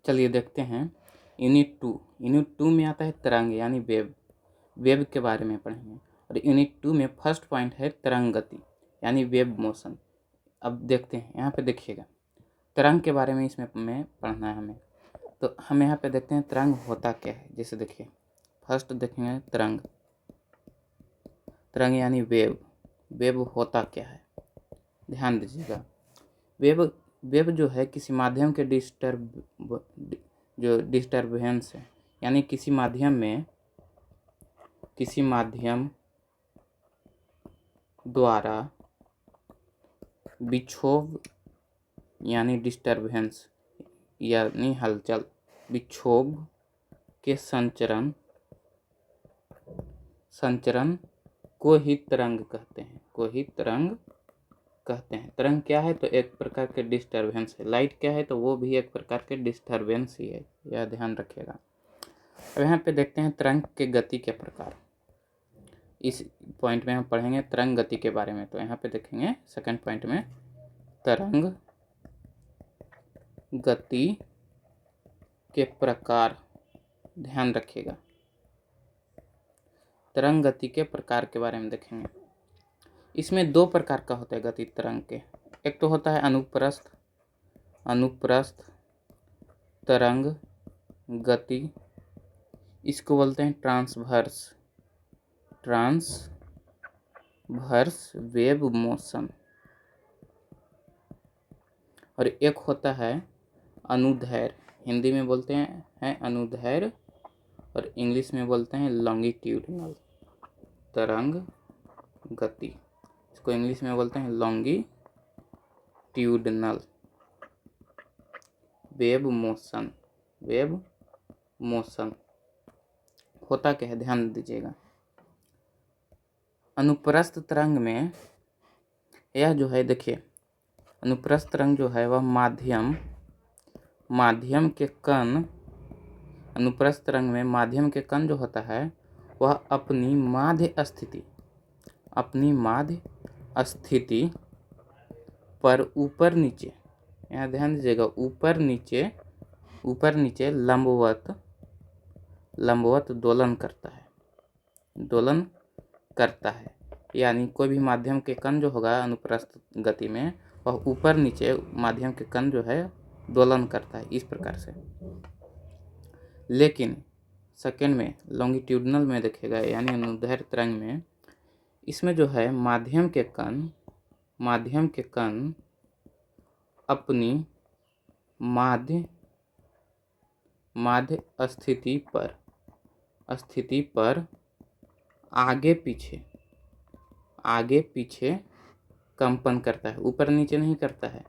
चलिए देखते हैं यूनिट 2 में आता है तरंग यानी वेव के बारे में पढ़ेंगे। और यूनिट 2 में फर्स्ट पॉइंट है तरंग गति यानी वेव मोशन। अब देखते हैं, यहाँ पे देखिएगा तरंग के बारे में इसमें पढ़ना है हमें। तो हम यहाँ पे देखते हैं तरंग होता क्या है। जैसे देखिए फर्स्ट देखेंगे तरंग यानी वेव होता क्या है, ध्यान दीजिएगा। वेव जो है किसी माध्यम के डिस्टर्बेंस है, यानी किसी माध्यम द्वारा विक्षोभ यानी डिस्टर्बेंस यानी हलचल, विक्षोभ के संचरण को ही तरंग कहते हैं। तरंग क्या है? तो एक प्रकार के डिस्टर्बेंस है। लाइट क्या है? तो वो भी एक प्रकार के डिस्टर्बेंस ही है, यह ध्यान रखिएगा। अब यहाँ पे देखते हैं तरंग के गति के प्रकार। इस पॉइंट में हम पढ़ेंगे तरंग गति के बारे में। तो यहाँ पे देखेंगे सेकंड पॉइंट में तरंग गति के प्रकार, ध्यान रखिएगा। तरंग गति के प्रकार के बारे में देखेंगे। इसमें दो प्रकार का होता है गति तरंग के। एक तो होता है अनुप्रस्थ तरंग गति, इसको बोलते हैं ट्रांसवर्स वेव मोशन। और एक होता है अनुदैर्ध्य, हिंदी में बोलते हैं अनुदैर्ध्य और इंग्लिश में बोलते हैं लॉन्गिट्यूडिनल तरंग गति। इसको इंग्लिश में बोलते हैं लॉन्गिट्यूडिनल वेव मोशन। होता क्या है, ध्यान दीजिएगा। अनुप्रस्थ तरंग में यह जो है, देखिए अनुप्रस्थ तरंग जो है वह माध्यम के कण, अनुप्रस्थ तरंग में माध्यम के कण जो होता है वह अपनी माध्य स्थिति पर ऊपर नीचे, यहाँ ध्यान दीजिएगा, ऊपर नीचे लंबवत दोलन करता है। यानी कोई भी माध्यम के कण जो होगा अनुप्रस्थ गति में वह ऊपर नीचे माध्यम के कण जो है दोलन करता है, इस प्रकार से। लेकिन सेकेंड में लॉन्गिट्यूडिनल में देखिएगा यानी अनुदैर्ध्य तरंग में, इसमें जो है माध्यम के कण अपनी माध्य स्थिति पर आगे पीछे कंपन करता है, ऊपर नीचे नहीं करता है,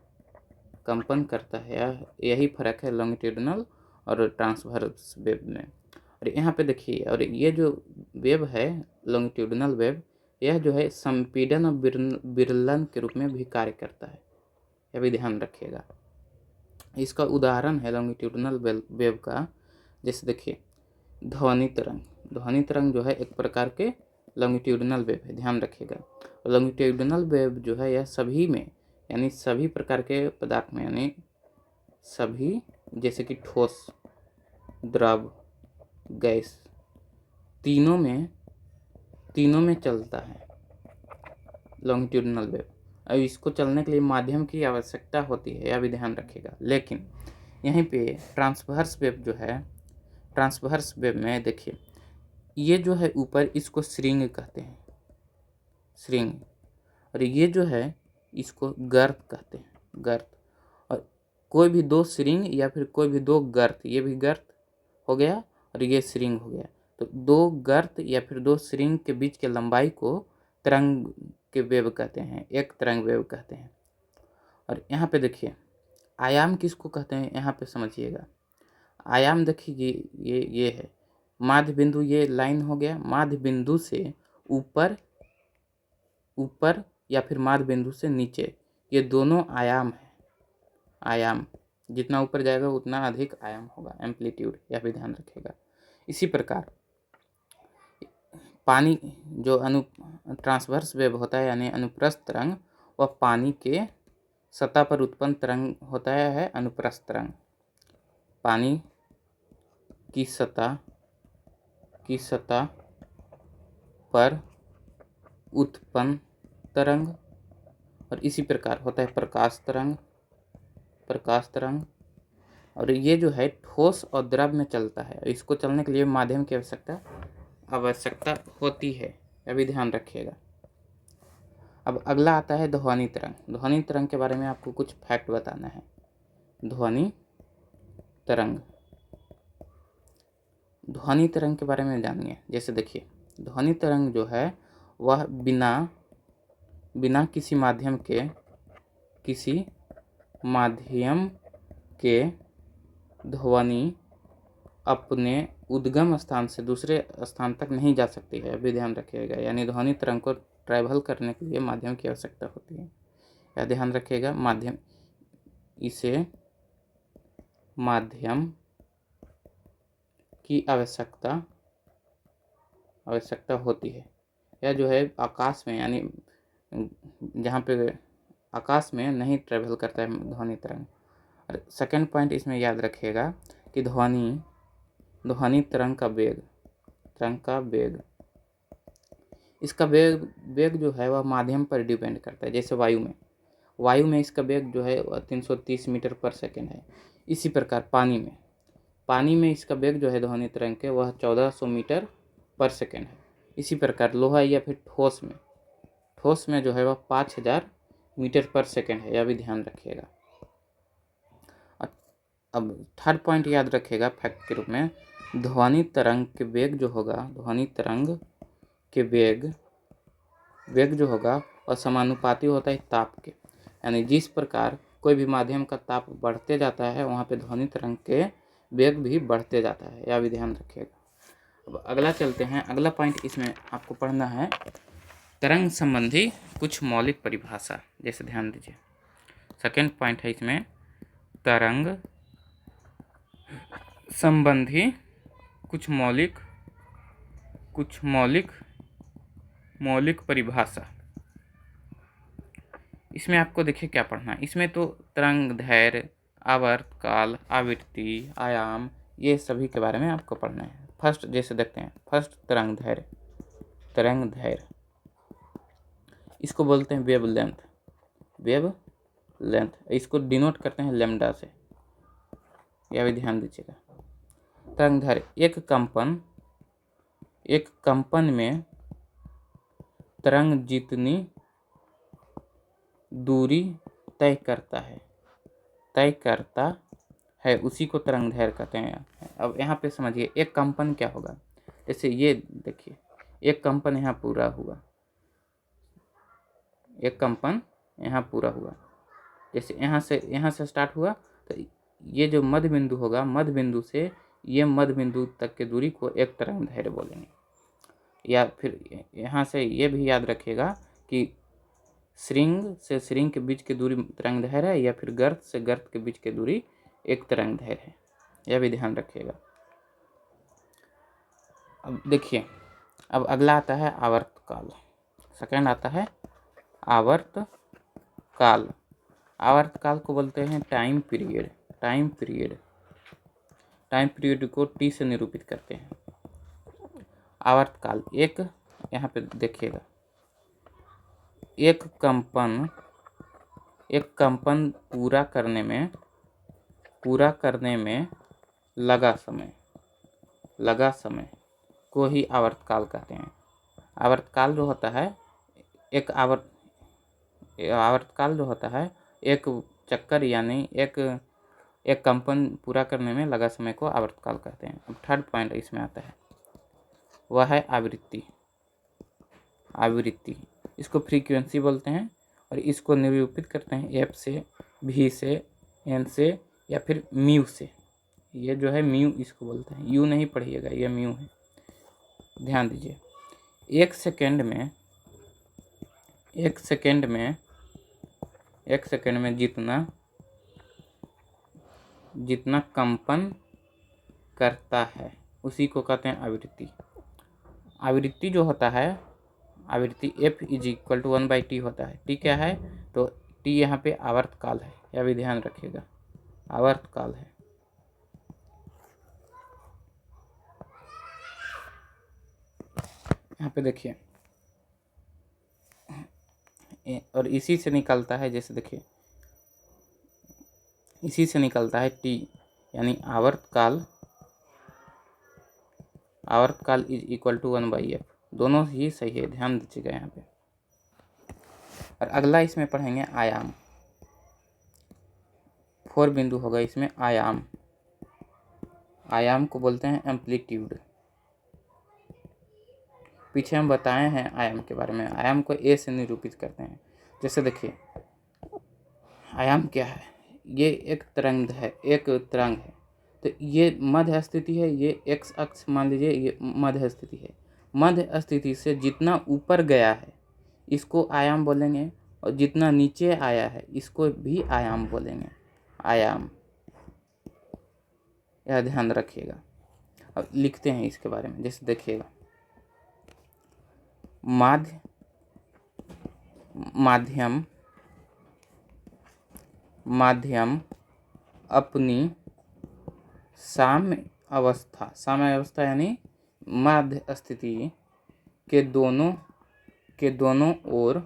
कंपन करता है। यही फर्क है लॉन्गिट्यूडिनल और ट्रांसवर्स वेव में। और यहाँ पे देखिए, और ये जो वेव है लॉन्गिट्यूडिनल वेव, यह जो है संपीड़न और विरलन के रूप में भी कार्य करता है, यह भी ध्यान रखिएगा। इसका उदाहरण है लॉन्गिट्यूडिनल वेव का, जैसे देखिए ध्वनि तरंग जो है एक प्रकार के लॉन्गिट्यूडिनल वेव है, ध्यान रखिएगा। लॉन्गिट्यूडिनल वेव जो है यह सभी में, यानी सभी प्रकार के पदार्थ में, यानी सभी, जैसे कि ठोस, द्रव, गैस, तीनों में चलता है लॉन्गिट्यूडिनल वेव। अब इसको चलने के लिए माध्यम की आवश्यकता होती है, यह भी ध्यान रखिएगा। लेकिन यहीं पे ट्रांसवर्स वेव में देखिए, ये जो है ऊपर, इसको श्रृंग कहते हैं, और ये जो है इसको गर्त कहते हैं, और कोई भी दो श्रृंग या फिर कोई भी दो गर्त, ये भी गर्त हो गया और ये श्रृंग हो गया, तो दो गर्त या फिर दो श्रृंग के बीच के लंबाई को तरंग के वेव कहते हैं, एक तरंग वेव कहते हैं। और यहाँ पे देखिए आयाम किसको कहते हैं, यहाँ पे समझिएगा। आयाम देखिए, ये है माध्य बिंदु, ये लाइन हो गया, माध्य बिंदु से ऊपर या फिर माध्य बिंदु से नीचे, ये दोनों आयाम है। आयाम जितना ऊपर जाएगा उतना अधिक आयाम होगा, एम्पलीट्यूड, यह भी ध्यान रखिएगा। इसी प्रकार पानी जो ट्रांसवर्स वेव होता है यानी अनुप्रस्थ तरंग, वह पानी के सतह पर उत्पन्न तरंग होता है अनुप्रस्थ तरंग। पानी की सतह पर उत्पन्न तरंग, और इसी प्रकार होता है प्रकाश तरंग। और ये जो है ठोस और द्रव में चलता है, इसको चलने के लिए माध्यम की आवश्यकता होती है, यह भी ध्यान रखिएगा। अब अगला आता है ध्वनि तरंग। ध्वनि तरंग के बारे में आपको कुछ फैक्ट बताना है। ध्वनि तरंग के बारे में जानिए। जैसे देखिए, ध्वनि तरंग जो है वह बिना किसी माध्यम के ध्वनि अपने उद्गम स्थान से दूसरे स्थान तक नहीं जा सकती है, अभी ध्यान रखिएगा। यानी ध्वनि तरंग को ट्रैवल करने के लिए माध्यम की आवश्यकता होती है, यह ध्यान रखिएगा। इसे माध्यम की आवश्यकता होती है। यह जो है आकाश में, यानी जहाँ पे आकाश में नहीं ट्रैवल करता है ध्वनि तरंग। और सेकंड पॉइंट इसमें याद रखिएगा कि ध्वनि तरंग का वेग, इसका वेग जो है वह माध्यम पर डिपेंड करता है। जैसे वायु में इसका वेग जो है 330 मीटर पर सेकेंड है। इसी प्रकार पानी में इसका वेग जो है ध्वनि तरंग के वह 1400 मीटर पर सेकेंड है। इसी प्रकार लोहा या फिर ठोस में जो है वह 5000 मीटर पर सेकेंड है, यह भी ध्यान रखिएगा। अब थर्ड पॉइंट याद रखिएगा फैक्ट के रूप में, ध्वनि तरंग के वेग जो होगा, ध्वनि तरंग के वेग जो होगा वह समानुपाती होता है ताप के। यानी जिस प्रकार कोई भी माध्यम का ताप बढ़ते जाता है, वहाँ पे ध्वनि तरंग के वेग भी बढ़ते जाता है, यह भी ध्यान रखिएगा। अब अगला चलते हैं। अगला पॉइंट इसमें आपको पढ़ना है तरंग संबंधी कुछ मौलिक परिभाषा। जैसे ध्यान दीजिए, सेकेंड पॉइंट है इसमें तरंग संबंधी कुछ मौलिक परिभाषा। इसमें आपको देखिए क्या पढ़ना है। इसमें तो तरंग दैर्घ्य, आवर्त काल, आवृत्ति, आयाम, ये सभी के बारे में आपको पढ़ना है। फर्स्ट जैसे देखते हैं, फर्स्ट तरंग दैर्घ्य, इसको बोलते हैं वेव लेंथ, इसको डिनोट करते हैं लैम्डा से, यह भी ध्यान दीजिएगा। तरंग दैर्घ्य एक कंपन में तरंग जितनी दूरी तय करता है उसी को तरंग दैर्घ्य कहते हैं। अब यहाँ पे समझिए एक कंपन क्या होगा। जैसे ये देखिए, एक कंपन यहाँ पूरा हुआ, जैसे यहाँ से स्टार्ट हुआ, तो ये जो मध्य बिंदु होगा, मध्य बिंदु से ये मध्य बिंदु तक की दूरी को एक तरंग दैर्घ्य बोलेंगे। या फिर यहाँ से ये भी याद रखिएगा कि श्रृंग से श्रृंग के बीच की दूरी तरंग दैर्घ्य है, या फिर गर्त से गर्त के बीच की दूरी एक तरंग दैर्घ्य है, यह भी ध्यान रखिएगा। अब देखिए, अब अगला आता है आवर्तकाल। सेकंड आता है आवर्तकाल। आवर्तकाल को बोलते हैं टाइम पीरियड को टी से निरूपित करते हैं। आवर्तकाल एक, यहाँ पे देखिएगा, एक कंपन पूरा करने में लगा समय को ही आवर्तकाल कहते हैं। आवर्तकाल जो होता है एक चक्कर, यानी एक कंपन पूरा करने में लगा समय को आवर्तकाल कहते हैं। अब थर्ड पॉइंट इसमें आता है, वह है आवृत्ति। इसको फ्रीक्वेंसी बोलते हैं, और इसको निरूपित करते हैं एफ से, भी से, एन से, या फिर म्यू से। ये जो है म्यू इसको बोलते हैं, यू नहीं पढ़िएगा, ये म्यू है, ध्यान दीजिए। एक सेकेंड में जितना कंपन करता है उसी को कहते हैं आवृत्ति। आवृत्ति जो होता है, आवृत्ति F = 1/T होता है। T क्या है, तो T यहाँ पे आवर्तकाल है, यह भी ध्यान रखिएगा, आवर्तकाल है। यहाँ पे देखिए, और इसी से निकलता है, जैसे देखिए इसी से निकलता है टी, यानी आवर्तकाल इज इक्वल टू 1/f। दोनों ही सही है, ध्यान दीजिएगा यहाँ पे। और अगला इसमें पढ़ेंगे आयाम। 4 बिंदु होगा इसमें आयाम। आयाम को बोलते हैं एम्पलीट्यूड। पीछे हम बताए हैं आयाम के बारे में। आयाम को ए से निरूपित करते हैं। जैसे देखिए, आयाम क्या है? ये एक तरंग है, तो ये मध्य स्थिति है, ये एक्स अक्ष मान लीजिए, ये मध्य स्थिति है। मध्य स्थिति से जितना ऊपर गया है इसको आयाम बोलेंगे, और जितना नीचे आया है इसको भी आयाम बोलेंगे। आयाम, यह ध्यान रखिएगा। अब लिखते हैं इसके बारे में। जैसे देखिएगा, माध्यम अपनी साम्य अवस्था यानी मध्य स्थिति के दोनों ओर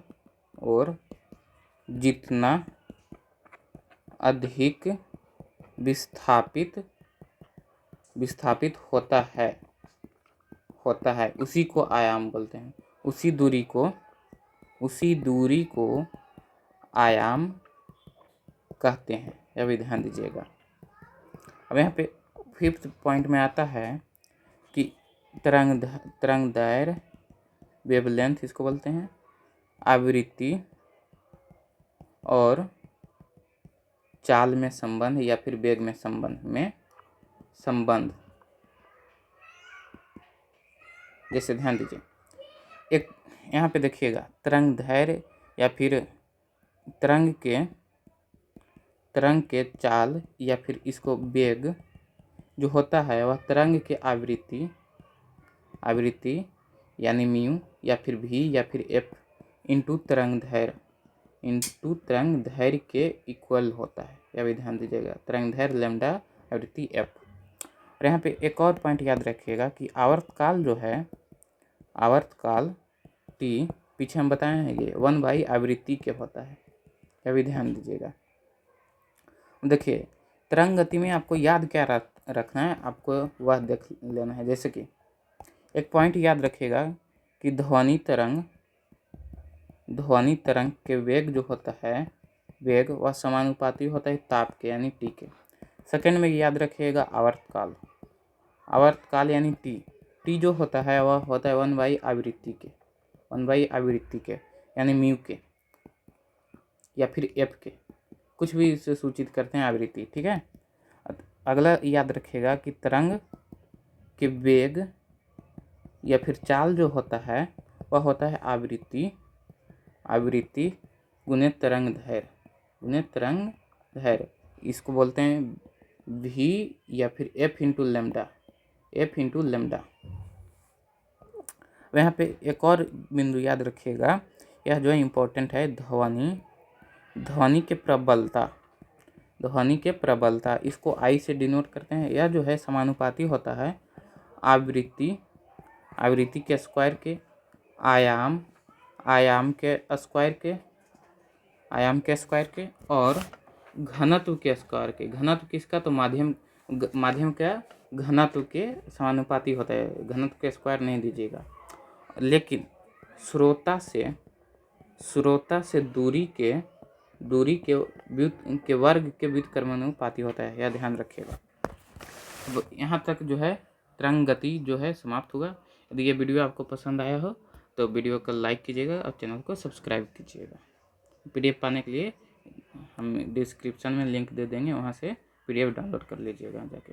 जितना अधिक विस्थापित होता है उसी को आयाम बोलते हैं। उसी दूरी को आयाम कहते हैं। यह भी ध्यान दीजिएगा। अब यहाँ पे 5th पॉइंट में आता है कि तरंग दैर्घ्य, वेवलेंथ इसको बोलते हैं, आवृत्ति और चाल में संबंध या फिर वेग में संबंध। जैसे ध्यान दीजिए, एक यहाँ पे देखिएगा, तरंग दैर्घ्य या फिर तरंग के चाल या फिर इसको वेग जो होता है वह तरंग के आवृत्ति यानी म्यू या फिर भी या फिर एफ इंटू तरंग दैर्घ्य के इक्वल होता है। यह भी ध्यान दीजिएगा। तरंग दैर्घ्य लैम्डा, आवृत्ति एफ। और यहाँ पे एक और पॉइंट याद रखिएगा कि आवर्तकाल जो है, आवर्तकाल टी, पीछे हम बताए हैं ये 1/आवृत्ति के होता है। यह भी ध्यान दीजिएगा। देखिए, तरंग गति में आपको याद क्या रखना है, आपको वह देख लेना है। जैसे कि एक पॉइंट याद रखिएगा कि ध्वनि तरंग के वेग जो होता है, वेग वह समानुपाती होता है ताप के यानी टी के। सेकंड में याद रखिएगा आवर्तकाल यानी टी जो होता है वह होता है 1/आवृत्ति के यानी म्यू के या फिर एफ के, कुछ भी इसे सूचित करते हैं आवृत्ति। ठीक है। अगला याद रखिएगा कि तरंग के वेग या फिर चाल जो होता है वह होता है आवृत्ति गुने तरंग दैर्घ्य। इसको बोलते हैं भी या फिर एफ इंटू लेमडा। यहाँ पे एक और बिंदु याद रखिएगा, यह जो है इम्पोर्टेंट है, ध्वनि के प्रबलता इसको आई से डिनोट करते हैं। यह जो है समानुपाती होता है आवृत्ति के स्क्वायर के, आयाम के स्क्वायर के और घनत्व के स्क्वायर के। घनत्व किसका? तो माध्यम का घनत्व के समानुपाती होता है। घनत्व के स्क्वायर नहीं दीजिएगा। लेकिन स्रोता से दूरी के वर्ग के व्युत्क्रमानुपाती होता है। यह ध्यान रखिएगा। यहाँ तक जो है तरंग गति जो है समाप्त हुआ। यदि ये वीडियो आपको पसंद आया हो तो वीडियो को लाइक कीजिएगा और चैनल को सब्सक्राइब कीजिएगा। PDF पाने के लिए हम डिस्क्रिप्शन में लिंक दे देंगे, वहाँ से PDF डाउनलोड कर लीजिएगा जाके।